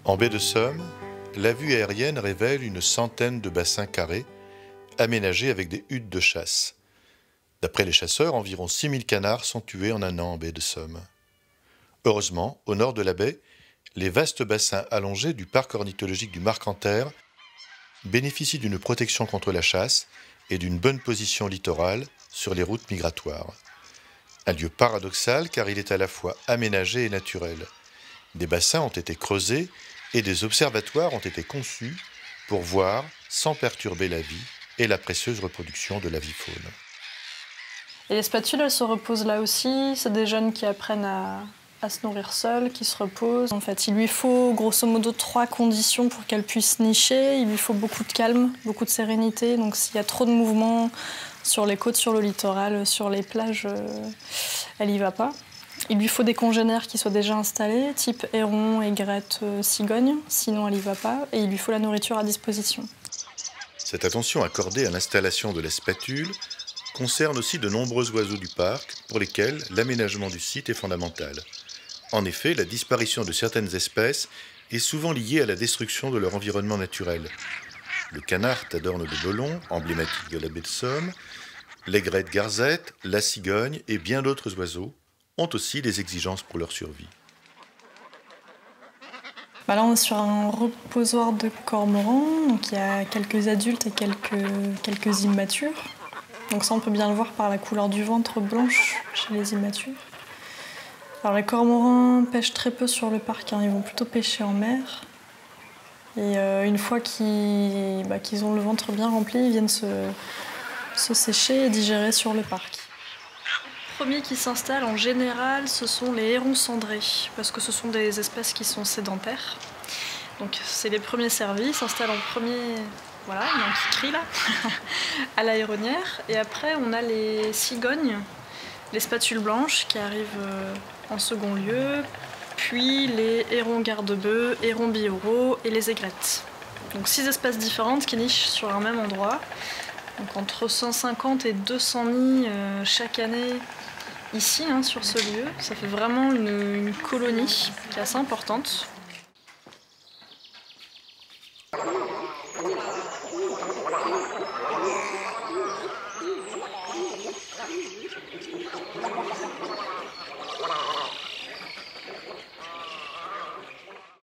En baie de Somme, la vue aérienne révèle une centaine de bassins carrés aménagés avec des huttes de chasse. D'après les chasseurs, environ 6000 canards sont tués en un an en baie de Somme. Heureusement, au nord de la baie, les vastes bassins allongés du parc ornithologique du Marcanterre bénéficient d'une protection contre la chasse et d'une bonne position littorale sur les routes migratoires. Un lieu paradoxal car il est à la fois aménagé et naturel. Des bassins ont été creusés et des observatoires ont été conçus pour voir, sans perturber la vie et la précieuse reproduction de l'avifaune. Et les spatules, elles se reposent là aussi. C'est des jeunes qui apprennent à se nourrir seuls, qui se reposent. En fait, il lui faut grosso modo 3 conditions pour qu'elle puisse nicher. Il lui faut beaucoup de calme, beaucoup de sérénité. Donc s'il y a trop de mouvements sur les côtes, sur le littoral, sur les plages, elle n'y va pas. Il lui faut des congénères qui soient déjà installés, type héron, aigrette, cigogne, sinon elle n'y va pas. Et il lui faut la nourriture à disposition. Cette attention accordée à l'installation de la spatule concerne aussi de nombreux oiseaux du parc pour lesquels l'aménagement du site est fondamental. En effet, la disparition de certaines espèces est souvent liée à la destruction de leur environnement naturel. Le canard tadorne de Belon, emblématique de la baie de Somme, l'aigrette garzette, la cigogne et bien d'autres oiseaux ont aussi des exigences pour leur survie. Là, on est sur un reposoir de cormorans. Donc il y a quelques adultes et quelques immatures. Donc ça, on peut bien le voir par la couleur du ventre blanche chez les immatures. Alors les cormorans pêchent très peu sur le parc, ils vont plutôt pêcher en mer. Et une fois qu'ils ont le ventre bien rempli, ils viennent se sécher et digérer sur le parc. Les premiers qui s'installent en général, ce sont les hérons cendrés, parce que ce sont des espèces qui sont sédentaires. Donc c'est les premiers servis, ils s'installent en premier. Voilà, il y a un qui crie là, à l'aéronnière. Et après, on a les cigognes, les spatules blanches qui arrivent en second lieu, puis les hérons garde-bœufs, hérons bioraux et les aigrettes. Donc 6 espèces différentes qui nichent sur un même endroit. Donc entre 150 et 200 nids chaque année ici, sur ce lieu. Ça fait vraiment une colonie qui est assez importante.